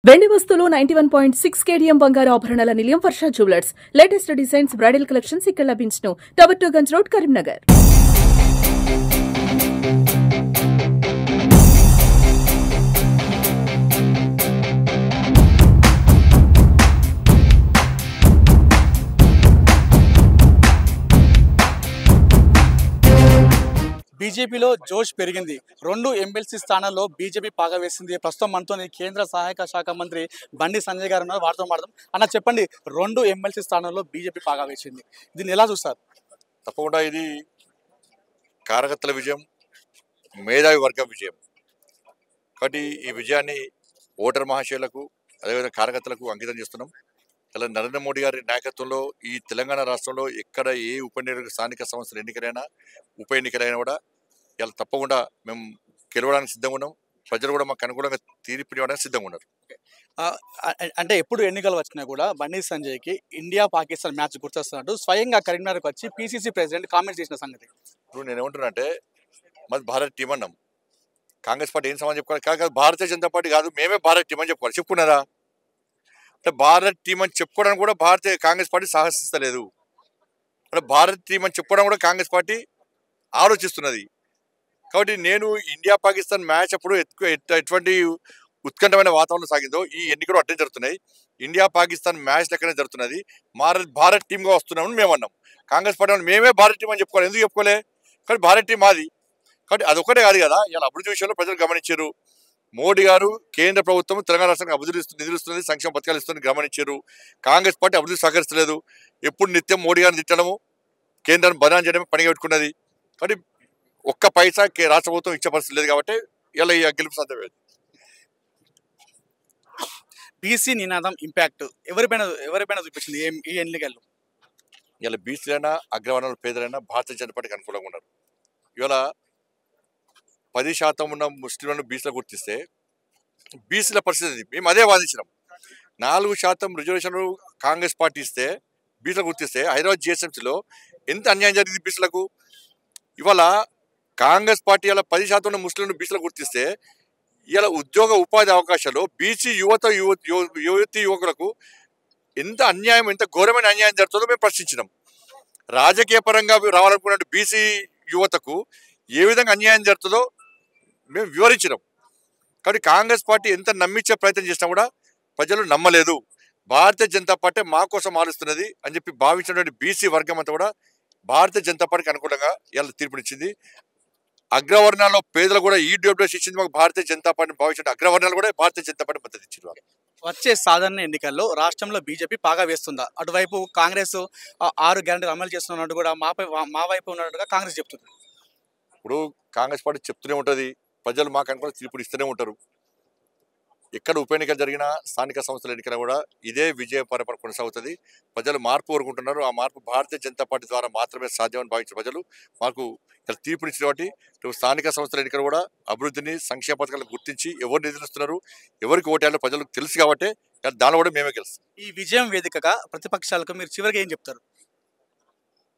వెండి వస్తువులు 91.6 కేడిఎం బంగారు ఆభరణాల నిలయం Varsha jewellers latest designs bridal collections ఇక్కడ లభించును. Tower 2 Ganj road, Karimnagar. బీజేపీలో జోష్ పెరిగింది. 2 ఎమ్మెల్సీ స్థానాల్లో బీజేపీ పాగా వేసింది. ప్రస్తుతం మనతో కేంద్ర సహాయక శాఖ మంత్రి బండి సంజయ్ గారు ఉన్నారు. వారితో మాట్లాడదాం. అన్న చెప్పండి, 2 ఎమ్మెల్సీ స్థానాల్లో బీజేపీ పాగా వేసింది, దీన్ని ఎలా చూస్తారు? తప్పకుండా ఇది కార్యకర్తల విజయం, మేధావి వర్గం విజయం. కాబట్టి ఈ విజయాన్ని ఓటర్ మహాశయులకు అదేవిధంగా కార్యకర్తలకు అంకితం చేస్తున్నాం. ఇలా నరేంద్ర మోడీ గారి నాయకత్వంలో ఈ తెలంగాణ రాష్ట్రంలో ఎక్కడ ఏ స్థానిక సంస్థల ఎన్నికలైనా ఉప ఎన్నికలైనా కూడా ఇలా తప్పకుండా మేము గెలవడానికి సిద్ధంగా ఉన్నాం. ప్రజలు కూడా మాకు అనుకూలంగా తీర్పు ఇవ్వడానికి సిద్ధంగా ఉన్నారు. అంటే ఎప్పుడు ఎన్నికలు వచ్చినా కూడా బండి సంజయ్కి ఇండియా పాకిస్తాన్ మ్యాచ్ గుర్తొస్తున్నట్టు స్వయంగా కరీంనగర్కి వచ్చి పీసీసీ ప్రెసిడెంట్ కామెంట్ చేసిన సంగతి. ఇప్పుడు నేను ఏమంటున్నా అంటే మాది భారత్ టీం అన్నాం. కాంగ్రెస్ పార్టీ ఏం సమాధానం చెప్పుకోవాలి? కాదు, భారతీయ జనతా పార్టీ కాదు, మేమే భారత్ టీం అని చెప్పుకోవాలి. చెప్పుకున్నారా? అంటే భారత్ టీం అని చెప్పుకోవడానికి కూడా కాంగ్రెస్ పార్టీ సాహసిస్తలేదు. అంటే భారత్ టీం అని చెప్పుకోవడం కూడా కాంగ్రెస్ పార్టీ ఆలోచిస్తున్నది. కాబట్టి నేను ఇండియా పాకిస్తాన్ మ్యాచ్ అప్పుడు ఎటువంటి ఉత్కంఠమైన వాతావరణం సాగిందో ఈ ఎన్నికలు అట్లే జరుగుతున్నాయి. ఇండియా పాకిస్తాన్ మ్యాచ్ లెక్కనే జరుగుతున్నది. భారత్ టీంగా వస్తున్నామని మేము అన్నాం. కాంగ్రెస్ పార్టీ మేమే భారత్ టీం అని చెప్పుకోవాలి. ఎందుకు చెప్పుకోలే? కానీ భారత్ టీం మాది. కాబట్టి అదొకటే కాదు కదా, ఇలా అభివృద్ధి విషయంలో ప్రజలు గమనించారు. మోడీ గారు కేంద్ర ప్రభుత్వం తెలంగాణ రాష్ట్రానికి అభివృద్ధి నిధులు ఇస్తున్నది, సంక్షేమ పథకాలు ఇస్తుంది గమనించారు. కాంగ్రెస్ పార్టీ అభివృద్ధి సహకరిస్తలేదు. ఎప్పుడు నిత్యం మోడీ గారిని తిట్టడము, కేంద్రాన్ని బదనాం చేయడమే పనిగా పెట్టుకున్నది. కాబట్టి ఒక్క పైసా రాష్ట్ర ప్రభుత్వం ఇచ్చే పరిస్థితి లేదు. కాబట్టి ఇలా ఈ గెలుపు సాధ్యమే. బీసీ నినాదం ఇంపాక్ట్ ఎవరిపైన చూపించింది ఈ ఎన్నికల్లో? ఇలా బీసీలైనా అగ్రవర్ణాలు పేదలైనా భారతీయ జనతా పార్టీకి అనుకూలంగా ఉన్నారు. ఇవాళ 10% ఉన్న ముస్లింలను బీసీలు గుర్తిస్తే బీసీల పరిస్థితి మేము అదే వాదించినాం. 4% రిజర్వేషన్లు కాంగ్రెస్ పార్టీ ఇస్తే బీసీలు గుర్తిస్తే హైదరాబాద్ జిహెచ్ఎంసీలో ఎంత అన్యాయం జరిగింది బీసీలకు. ఇవాళ కాంగ్రెస్ పార్టీ ఇలా 10% ఉన్న ముస్లింలను బీసీలు గుర్తిస్తే ఇలా ఉద్యోగ ఉపాధి అవకాశాలు బీసీ యువతి యువకులకు ఎంత అన్యాయం, ఎంత ఘోరమైన అన్యాయం జరుగుతుందో మేము ప్రశ్నించినాం. రాజకీయ పరంగా రావాలనుకున్న బీసీ యువతకు ఏ విధంగా అన్యాయం జరుగుతుందో మేము వివరించినాం. కాబట్టి కాంగ్రెస్ పార్టీ ఎంత నమ్మించే ప్రయత్నం చేసినా కూడా ప్రజలు నమ్మలేదు. భారతీయ జనతా పార్టీ మా కోసం ఆలోచిస్తున్నది అని చెప్పి భావించినటువంటి బీసీ వర్గం అంతా కూడా భారతీయ జనతా పార్టీకి అనుకూలంగా ఇలా తీర్పునిచ్చింది. అగ్రవర్ణాల్లో పేదలు కూడా ఈడబ్ల్యూఎస్ ఇచ్చింది మాకు భారతీయ జనతా పార్టీని భావించిన అగ్రవర్ణాలు కూడా భారతీయ జనతా పార్టీ మద్దతు ఇచ్చింది. వచ్చే సాధారణ ఎన్నికల్లో రాష్ట్రంలో బీజేపీ పాగా వేస్తుందా? అటువైపు కాంగ్రెస్ 6 గ్యారెంటీలు అమలు చేస్తున్నట్టు కూడా మా వైపు ఉన్నట్టుగా కాంగ్రెస్ చెప్తుంది. ఇప్పుడు కాంగ్రెస్ పార్టీ చెప్తూనే ఉంటుంది, ప్రజలు మాకు అనుకున్న తీర్పులు ఇస్తూనే ఉంటారు. ఎక్కడ ఉప ఎన్నికలు జరిగినా స్థానిక సంస్థల ఎన్నికలు కూడా ఇదే విజయ పరంపర కొనసాగుతుంది. ప్రజలు మార్పు కోరుకుంటున్నారు. ఆ మార్పు భారతీయ జనతా పార్టీ ద్వారా మాత్రమే సాధ్యమని భావించిన ప్రజలు మాకు ఇక్కడ తీర్పునిచ్చిన వాటి స్థానిక సంస్థల ఎన్నికలు కూడా అభివృద్ధిని, సంక్షేమ పథకాలను గుర్తించి ఎవరు నిధులుస్తున్నారు, ఎవరికి ఓటేయాలో ప్రజలకు తెలుసు కాబట్టి దానిలో కూడా మేమే గెలుస్తాం. ఈ విజయం వేదికగా ప్రతిపక్షాలకు మీరు చివరికి ఏం చెప్తారు?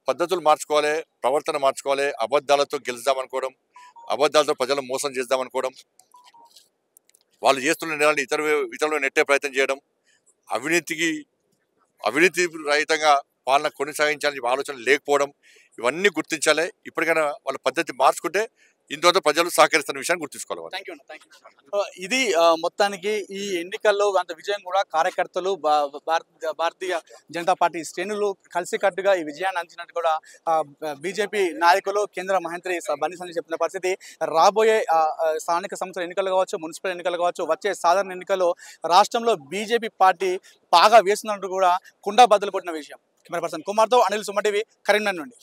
పద్ధతులు మార్చుకోవాలి, ప్రవర్తన మార్చుకోవాలి. అబద్ధాలతో గెలుద్దామనుకోవడం, అబద్ధాలతో ప్రజలను మోసం చేద్దామనుకోవడం, వాళ్ళు చేస్తున్న నేరాన్ని ఇతరులు నెట్టే ప్రయత్నం చేయడం, అవినీతి రహితంగా పాలన కొనసాగించాలని ఆలోచన లేకపోవడం, ఇవన్నీ గుర్తించాలి. ఇప్పటికైనా వాళ్ళ పద్ధతి మార్చుకుంటే ఇందులో ప్రజలు సహకరిస్తున్న విషయాన్ని గుర్తుంచుకోవాలి. ఇది మొత్తానికి ఈ ఎన్నికల్లో అంత విజయం కూడా కార్యకర్తలు, భారతీయ జనతా పార్టీ శ్రేణులు కలిసికట్టుగా ఈ విజయాన్ని అందించినట్టు కూడా బీజేపీ నాయకులు, కేంద్ర మంత్రి బండి సంజయ్ చెప్పిన పరిస్థితి. రాబోయే స్థానిక సంస్థల ఎన్నికలు కావచ్చు, మున్సిపల్ ఎన్నికలు కావచ్చు, వచ్చే సాధారణ ఎన్నికల్లో రాష్ట్రంలో బీజేపీ పార్టీ బాగా వేస్తున్నట్టు కూడా కుండా బద్దలు కొట్టిన విషయం. కెమెరా పర్సన్ కుమార్తో అనిల్, సుమ టీవీ, కరీంనగర్ నుండి.